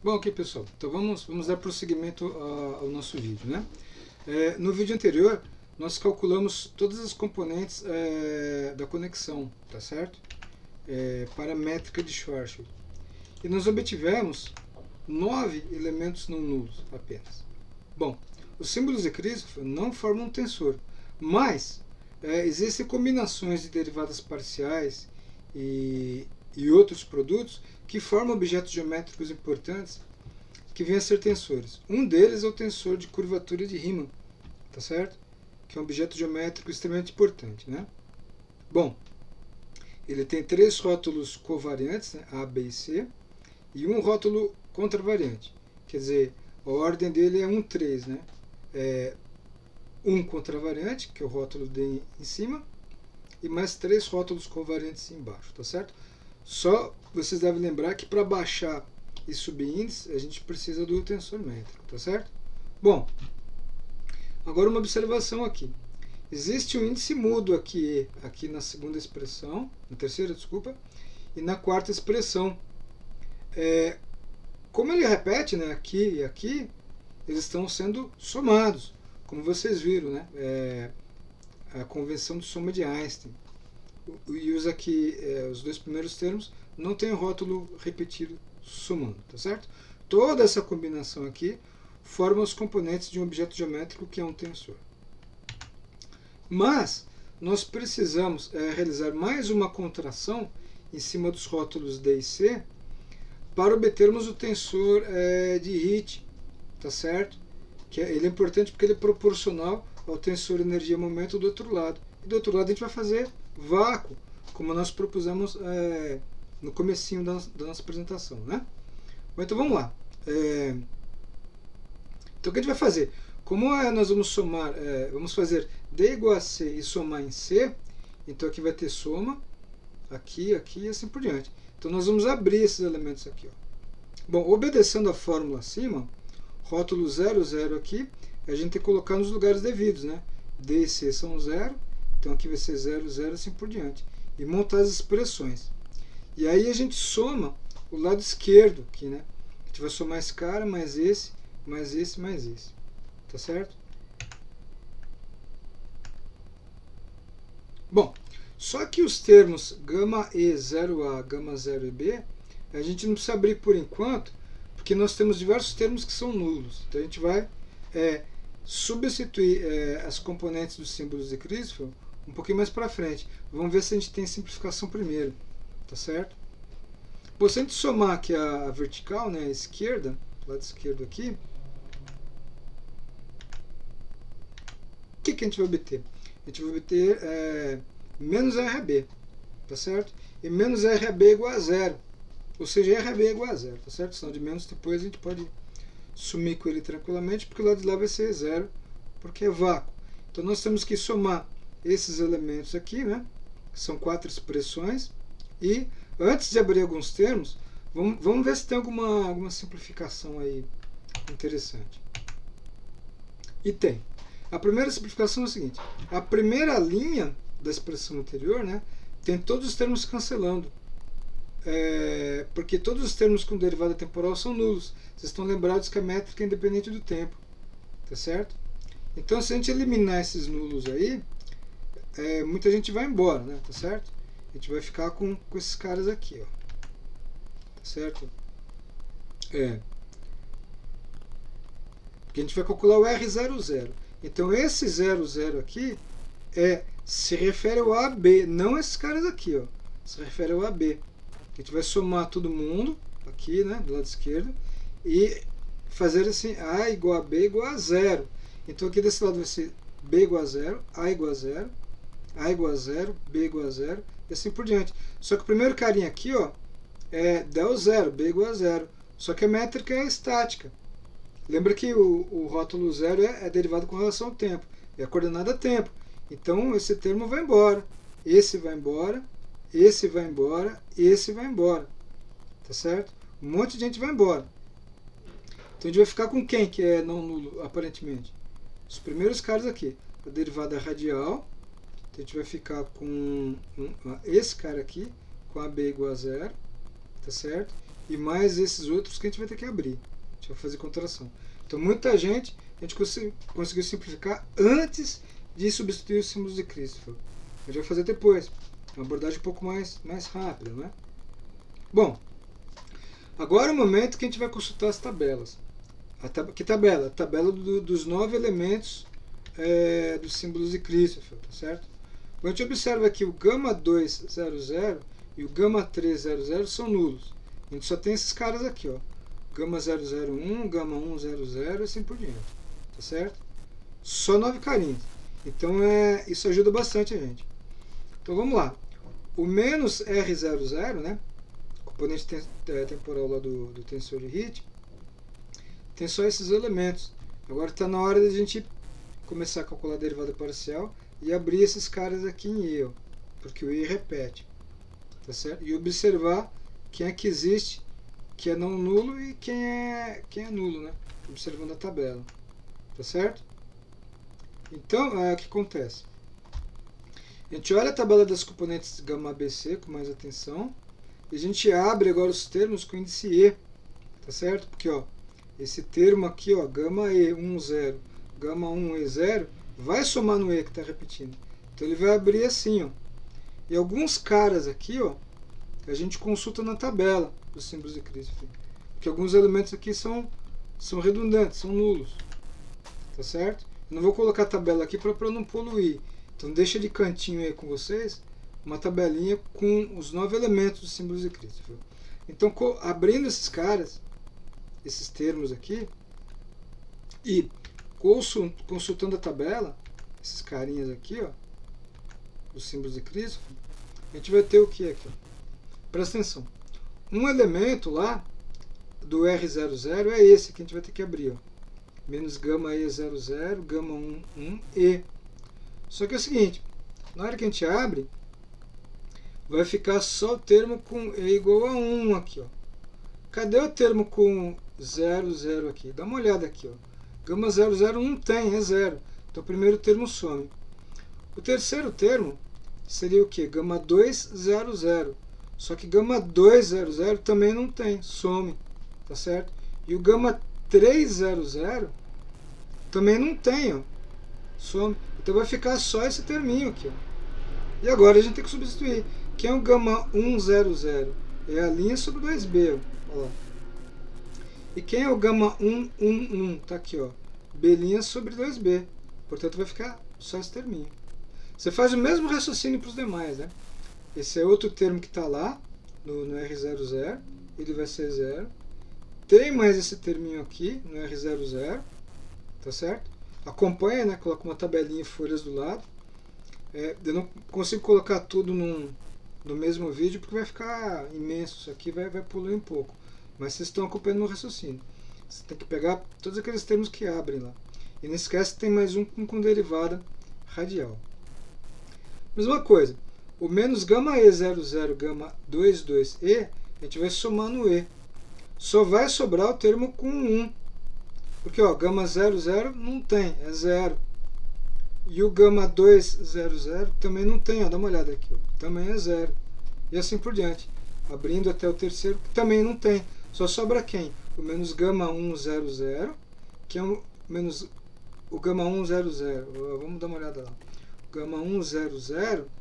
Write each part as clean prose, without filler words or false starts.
Bom, ok pessoal, então vamos dar prosseguimento ao nosso vídeo, né? No vídeo anterior nós calculamos todas as componentes da conexão, tá certo? Para a métrica de Schwarzschild. E nós obtivemos 9 elementos não nulos apenas. Bom, os símbolos de Christoffel não formam um tensor, mas existem combinações de derivadas parciais e outros produtos que formam objetos geométricos importantes que vêm a ser tensores. Um deles é o tensor de curvatura de Riemann, tá certo? Que é um objeto geométrico extremamente importante, né? Bom, ele tem 3 rótulos covariantes, né? A, B e C, e um rótulo contravariante. Quer dizer, a ordem dele é 1, 3, né? Um contravariante, que é o rótulo D em cima, e mais 3 rótulos covariantes embaixo, tá certo? Só vocês devem lembrar que para baixar e subir índice, a gente precisa do tensor métrico, tá certo? Bom, agora uma observação aqui. Existe um índice mudo aqui na segunda expressão, na terceira, desculpa, e na quarta expressão. Como ele repete, né, aqui e aqui, eles estão sendo somados, como vocês viram, né? A convenção de soma de Einstein. E usa aqui os dois primeiros termos, não tem rótulo repetido somando, tá certo? Toda essa combinação aqui forma os componentes de um objeto geométrico que é um tensor. Mas nós precisamos realizar mais uma contração em cima dos rótulos D e C para obtermos o tensor de Hit, tá certo? Ele é importante porque ele é proporcional ao tensor energia-momento do outro lado. E do outro lado a gente vai fazer vácuo, como nós propusemos no comecinho da nossa apresentação, né? Bom, então vamos lá. Então o que a gente vai fazer? Como nós vamos somar, vamos fazer D igual a C e somar em C, então aqui vai ter soma, aqui e assim por diante. Então nós vamos abrir esses elementos aqui, ó. Bom, obedecendo a fórmula acima, rótulo 0, 0 aqui, a gente tem que colocar nos lugares devidos, né? D e C são 0, então aqui vai ser 0, 0, assim por diante. E montar as expressões. E aí a gente soma o lado esquerdo aqui, né? A gente vai somar esse cara, mais esse, mais esse, mais esse. Tá certo? Bom, só que os termos gama E0A, gama 0EB, a gente não precisa abrir por enquanto, porque nós temos diversos termos que são nulos. Então a gente vai substituir as componentes dos símbolos de Christoffel um pouquinho mais para frente. Vamos ver se a gente tem simplificação primeiro, tá certo? Bom, se a gente somar aqui a vertical, né, a esquerda, lado esquerdo aqui, o que a gente vai obter? A gente vai obter menos RAB, tá certo? E menos RAB é igual a 0. Ou seja, RAB é igual a 0, tá certo? Senão de menos depois a gente pode sumir com ele tranquilamente, porque o lado de lá vai ser 0, porque é vácuo. Então nós temos que somar esses elementos aqui, né? São 4 expressões. E antes de abrir alguns termos, vamos ver se tem alguma simplificação aí interessante. E tem. A primeira simplificação é a seguinte: a primeira linha da expressão anterior, né, tem todos os termos cancelando. Porque todos os termos com derivada temporal são nulos. Vocês estão lembrados que a métrica é independente do tempo. Tá certo? Então, se a gente eliminar esses nulos aí, muita gente vai embora, né? Tá certo? A gente vai ficar com esses caras aqui, ó. Tá certo? Porque a gente vai calcular o R00. Então, esse 00 aqui se refere ao AB, não esses caras aqui, ó. Se refere ao AB. A gente vai somar todo mundo aqui, né, do lado esquerdo, e fazer assim, A igual a B igual a 0. Então aqui desse lado vai ser B igual a 0, A igual a 0, A igual a 0, B igual a 0, e assim por diante. Só que o primeiro carinha aqui, ó, é del 0, B igual a 0. Só que a métrica é estática. Lembra que o rótulo 0 é derivado com relação ao tempo, é a coordenada tempo. Então esse termo vai embora, esse vai embora, esse vai embora, esse vai embora. Tá certo? Um monte de gente vai embora. Então a gente vai ficar com quem que é não nulo, aparentemente? Os primeiros caras aqui. A derivada radial. Então a gente vai ficar com esse cara aqui, com AB igual a 0. Tá certo? e mais esses outros que a gente vai ter que abrir. A gente vai fazer contração. Então muita gente, a gente conseguiu simplificar antes de substituir os símbolos de Christopher. A gente vai fazer depois. Uma abordagem um pouco mais rápida, né? Bom, agora é o momento que a gente vai consultar as tabelas. Que tabela? A tabela dos 9 elementos dos símbolos de Christopher, tá certo? Bom, a gente observa que o gama 200 e o gama 300 são nulos. A gente só tem esses caras aqui, ó. Gama 001, gama 100 e assim por diante, tá certo? Só 9 carinhas. Então isso ajuda bastante a gente. Então vamos lá. O menos R00, né? Componente temporal lá do tensor de Hit, tem só esses elementos. Agora está na hora de a gente começar a calcular a derivada parcial e abrir esses caras aqui em E, ó, porque o E repete, tá certo? E observar quem é que existe, que é não nulo e quem é nulo, né? Observando a tabela, tá certo? Então, o que acontece? A gente olha a tabela das componentes gama ABC com mais atenção e a gente abre agora os termos com índice E, tá certo? Porque, ó, esse termo aqui, ó, gama E10, gama 1E0, vai somar no E que está repetindo. Então ele vai abrir assim, ó. E alguns caras aqui, ó, a gente consulta na tabela dos símbolos de Christopher. Porque alguns elementos aqui são redundantes, são nulos. Tá certo? Eu não vou colocar a tabela aqui para não poluir. Então deixa de cantinho aí com vocês uma tabelinha com os 9 elementos dos símbolos de Christopher. Então abrindo esses caras, esses termos aqui, e consultando a tabela, esses carinhas aqui, ó, os símbolos de Christopher, a gente vai ter o que aqui? Presta atenção. Um elemento lá do R00 é esse que a gente vai ter que abrir, ó. Menos gama E00, gama 1E. Só que é o seguinte, na hora que a gente abre, vai ficar só o termo com E igual a 1 aqui, ó. Cadê o termo com 00 aqui? Dá uma olhada aqui, ó. Gama 00 não tem, é 0. Então o primeiro termo some. O terceiro termo seria o que? Gama 200. Só que gama 200 também não tem, some, tá certo? E o gama 300 também não tem, ó, some. Então vai ficar só esse terminho aqui, ó. E agora a gente tem que substituir. Quem é o gama 100? É a linha sobre 2B, ó. Olha lá. E quem é o gama 111? Tá aqui, ó. B' sobre 2B. Portanto vai ficar só esse terminho. Você faz o mesmo raciocínio para os demais, né? Esse é outro termo que está lá no R00, ele vai ser 0. Tem mais esse terminho aqui no R00, tá certo? Acompanha, né? Coloca uma tabelinha e folhas do lado. Eu não consigo colocar tudo no mesmo vídeo porque vai ficar imenso. Isso aqui vai poluir um pouco. Mas vocês estão acompanhando no raciocínio. Você tem que pegar todos aqueles termos que abrem lá. E não esquece que tem mais um com derivada radial. Mesma coisa. O menos gama E00, gama 22E, a gente vai somar no E. Só vai sobrar o termo com 1. Porque, ó, gama 00 não tem, é 0. E o gama 200 também não tem, ó, dá uma olhada aqui, ó, também é 0. E assim por diante. Abrindo até o terceiro, que também não tem. Só sobra quem? O menos gama 100, que é o gama 100. Vamos dar uma olhada lá. O gama 100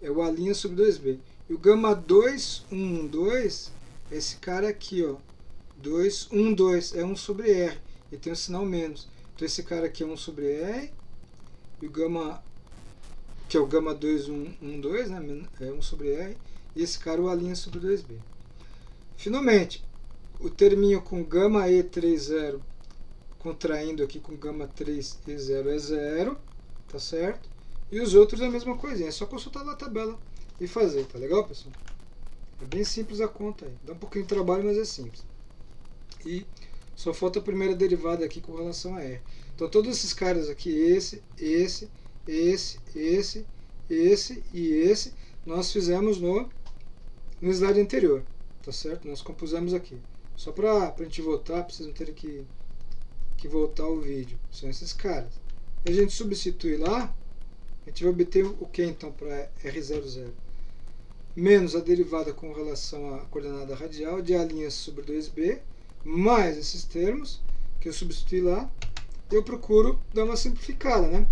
é o A' sobre 2B. E o gama 212 é esse cara aqui, ó. 212 é 1 sobre R. E tem o sinal menos. Então esse cara aqui é 1 sobre R. E o gama, que é o gama 212, né? É 1 sobre R. E esse cara é o A' sobre 2B. Finalmente, o terminho com gama E30 contraindo aqui com gama 3E0 é 0. Tá certo? E os outros é a mesma coisinha. É só consultar na tabela e fazer. Tá legal, pessoal? É bem simples a conta aí. Dá um pouquinho de trabalho, mas é simples. E só falta a primeira derivada aqui com relação a R. Então todos esses caras aqui, esse e esse, nós fizemos no slide anterior. Tá certo? Nós compusemos aqui. Só para a gente voltar, vocês não terem que voltar o vídeo. São esses caras. E a gente substitui lá, a gente vai obter o que então para R00? menos a derivada com relação à coordenada radial de A' sobre 2b, mais esses termos, que eu substituí lá, eu procuro dar uma simplificada, né?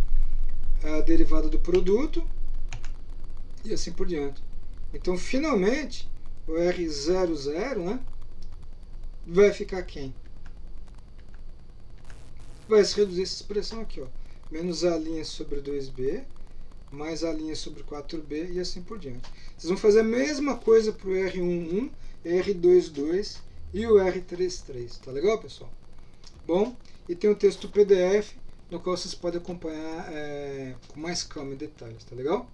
A derivada do produto e assim por diante. Então, finalmente, o R00, né, vai ficar quem? Vai se reduzir essa expressão aqui, ó, menos A' sobre 2b, mais A' sobre 4b e assim por diante. Vocês vão fazer a mesma coisa para o R11, R22 e o R33. Tá legal, pessoal? Bom, e tem um texto PDF no qual vocês podem acompanhar com mais calma e detalhes. Tá legal?